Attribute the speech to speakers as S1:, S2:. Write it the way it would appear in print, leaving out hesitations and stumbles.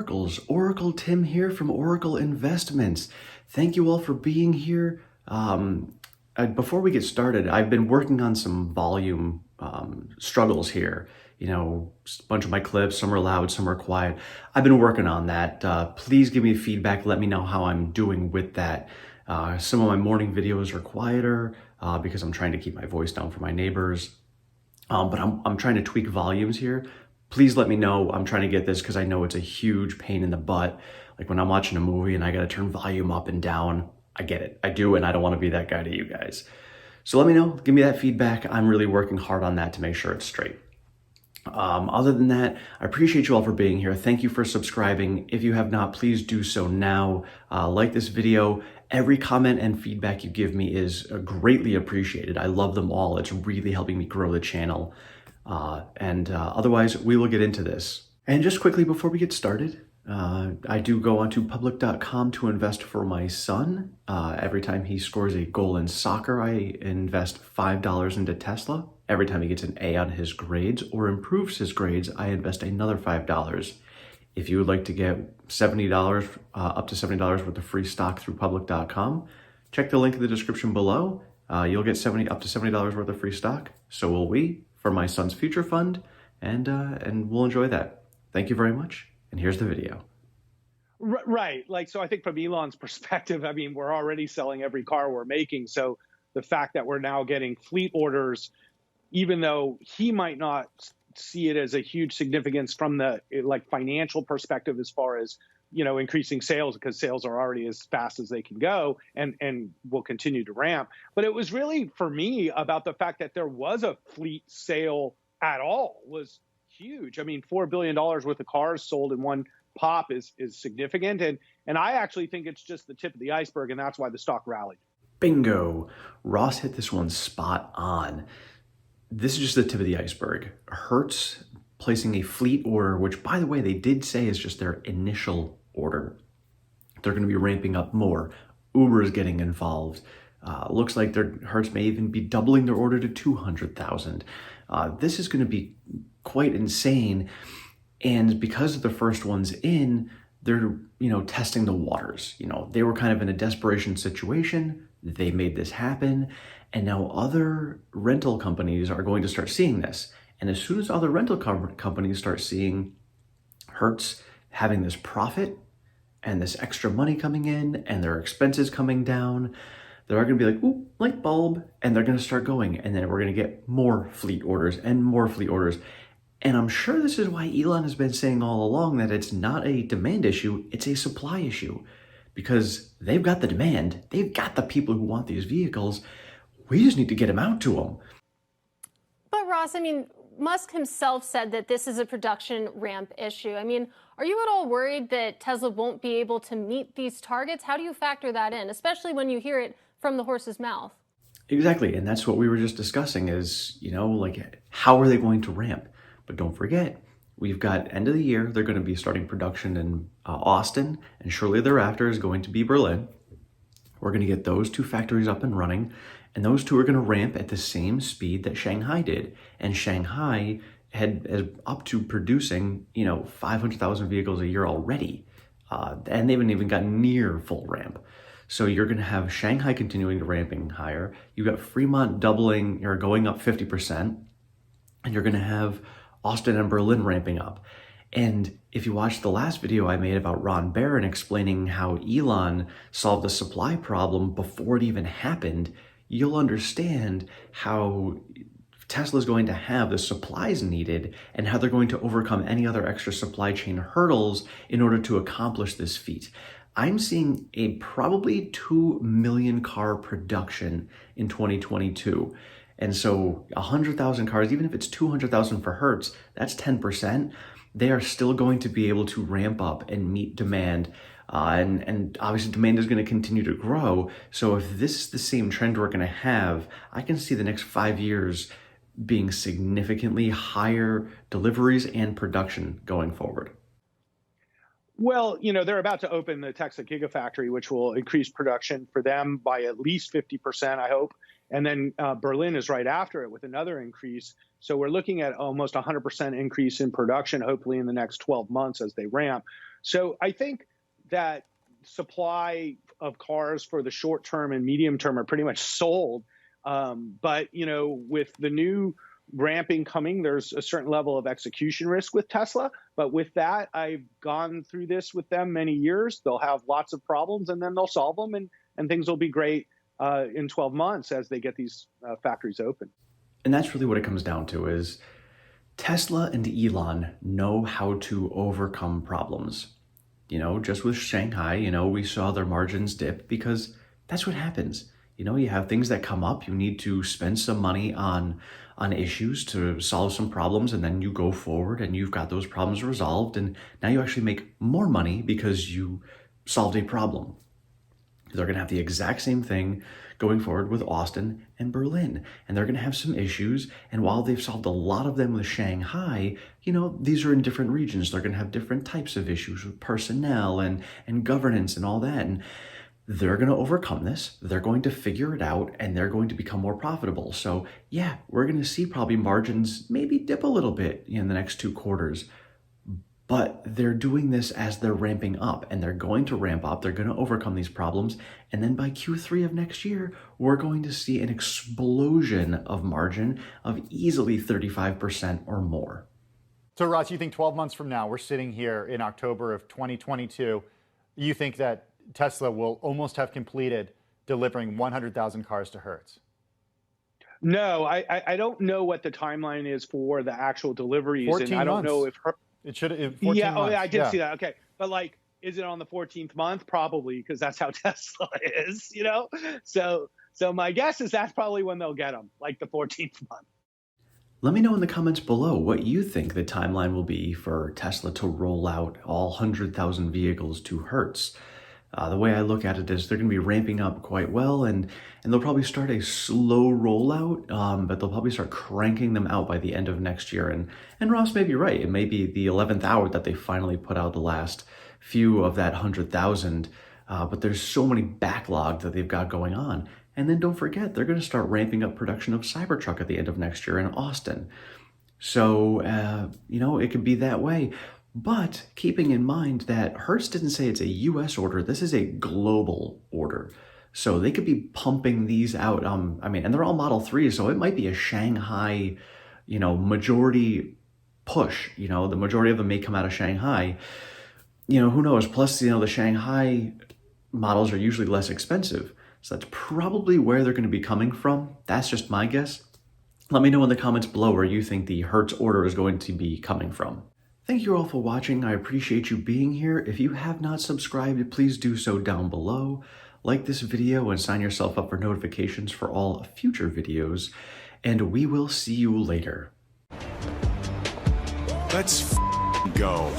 S1: oracles. Oracle Tim here from Oracle Investments. Thank you all for being here. Before we get started, I've been working on some volume struggles here. You know, a bunch of my clips, some are loud, some are quiet. I've been working on that. Please give me feedback. Let me know how I'm doing with that. Some of my morning videos are quieter because I'm trying to keep my voice down for my neighbors. But I'm trying to tweak volumes here. Please let me know. I'm trying to get this because I know it's a huge pain in the butt. Like when I'm watching a movie and I got to turn volume up and down, I get it. I do, and I don't want to be that guy to you guys. So let me know. Give me that feedback. I'm really working hard on that to make sure it's straight. Other than that, I appreciate you all for being here. Thank you for subscribing. If you have not, please do so now. Like this video. Every comment and feedback you give me is greatly appreciated. I love them all. It's really helping me grow the channel. Otherwise, we will get into this. And just quickly before we get started, I do go onto public.com to invest for my son. Every time he scores a goal in soccer, I invest $5 into Tesla. Every time he gets an A on his grades or improves his grades, I invest another $5. If you would like to get $70, up to $70 worth of free stock through public.com, check the link in the description below. You'll get up to $70 worth of free stock. So will we for my son's future fund, and we'll enjoy that. Thank you very much. And here's the video.
S2: Right. So I think from Elon's perspective, I mean, we're already selling every car we're making. So the fact that we're now getting fleet orders, even though he might not see it as a huge significance from the financial perspective as far as, increasing sales, because sales are already as fast as they can go and will continue to ramp. But it was really, for me, about the fact that there was a fleet sale at all was huge. I mean, $4 billion worth of cars sold in one pop is significant. And I actually think it's just the tip of the iceberg, and that's why the stock rallied.
S1: Bingo. Ross hit this one spot on. This is just the tip of the iceberg. Hertz placing a fleet order, which, by the way, they did say is just their initial order. They're going to be ramping up more. Uber is getting involved. Looks like Hertz may even be doubling their order to 200,000. This is going to be quite insane. And because of the first ones in, they're, testing the waters. They were kind of in a desperation situation. They made this happen. And now other rental companies are going to start seeing this. And as soon as other rental companies start seeing Hertz having this profit and this extra money coming in and their expenses coming down, they're going to be like, ooh, light bulb, and they're going to start going. And then we're going to get more fleet orders and more fleet orders. And I'm sure this is why Elon has been saying all along that it's not a demand issue, it's a supply issue. Because they've got the demand, they've got the people who want these vehicles. We just need to get them out to them.
S3: But Ross, I mean, Musk himself said that this is a production ramp issue. I mean, are you at all worried that Tesla won't be able to meet these targets? How do you factor that in, especially when you hear it from the horse's mouth?
S1: Exactly, and that's what we were just discussing is, how are they going to ramp? But don't forget, we've got end of the year, they're going to be starting production in Austin, and shortly thereafter is going to be Berlin. We're going to get those two factories up and running, and those two are going to ramp at the same speed that Shanghai did. And Shanghai is up to producing, 500,000 vehicles a year already. And they haven't even gotten near full ramp. So you're going to have Shanghai continuing to ramping higher. You've got Fremont doubling or going up 50%. And you're going to have Austin and Berlin ramping up. And if you watched the last video I made about Ron Barron explaining how Elon solved the supply problem before it even happened, you'll understand how Tesla's going to have the supplies needed and how they're going to overcome any other extra supply chain hurdles in order to accomplish this feat. I'm seeing a probably 2 million car production in 2022. And so 100,000 cars, even if it's 200,000 for Hertz, that's 10%. They are still going to be able to ramp up and meet demand. And obviously demand is going to continue to grow. So if this is the same trend we're going to have, I can see the next 5 years being significantly higher deliveries and production going forward.
S2: Well, they're about to open the Tesla Gigafactory, which will increase production for them by at least 50%, I hope. And then Berlin is right after it with another increase. So we're looking at almost 100% increase in production, hopefully in the next 12 months as they ramp. So I think that supply of cars for the short term and medium term are pretty much sold. But, with the new ramping coming, there's a certain level of execution risk with Tesla. But with that, I've gone through this with them many years. They'll have lots of problems and then they'll solve them, and things will be great in 12 months as they get these factories open.
S1: And that's really what it comes down to is Tesla and Elon know how to overcome problems. Just with Shanghai, we saw their margins dip because that's what happens. You have things that come up, you need to spend some money on issues to solve some problems, and then you go forward and you've got those problems resolved, and now you actually make more money because you solved a problem. They're going to have the exact same thing going forward with Austin and Berlin, and they're going to have some issues. And while they've solved a lot of them with Shanghai, these are in different regions. They're going to have different types of issues with personnel and governance and all that. And they're going to overcome this. They're going to figure it out, and they're going to become more profitable. So yeah, we're going to see probably margins maybe dip a little bit in the next 2 quarters. But they're doing this as they're ramping up, and they're going to ramp up. They're going to overcome these problems. And then by Q3 of next year, we're going to see an explosion of margin of easily 35% or more.
S4: So Ross, you think 12 months from now, we're sitting here in October of 2022, you think that Tesla will almost have completed delivering 100,000 cars to Hertz?
S2: No, I don't know what the timeline is for the actual deliveries.
S4: 14
S2: and I don't
S4: months.
S2: know if
S4: It should have
S2: 14 yeah,
S4: months.
S2: Oh yeah, I did see that. Okay. But is it on the 14th month? Probably, because that's how Tesla is, So my guess is that's probably when they'll get them, like the 14th month.
S1: Let me know in the comments below what you think the timeline will be for Tesla to roll out all 100,000 vehicles to Hertz. The way I look at it is they're going to be ramping up quite well, and they'll probably start a slow rollout, but they'll probably start cranking them out by the end of next year. And Ross may be right. It may be the 11th hour that they finally put out the last few of that 100,000, but there's so many backlog that they've got going on. And then don't forget, they're going to start ramping up production of Cybertruck at the end of next year in Austin. So, it could be that way. But keeping in mind that Hertz didn't say it's a US order, this is a global order. So they could be pumping these out. And they're all Model 3s, so it might be a Shanghai, majority push. The majority of them may come out of Shanghai. Who knows? Plus, the Shanghai models are usually less expensive. So that's probably where they're going to be coming from. That's just my guess. Let me know in the comments below where you think the Hertz order is going to be coming from. Thank you all for watching. I appreciate you being here. If you have not subscribed, please do so down below. Like this video and sign yourself up for notifications for all future videos. And we will see you later.
S5: Let's go.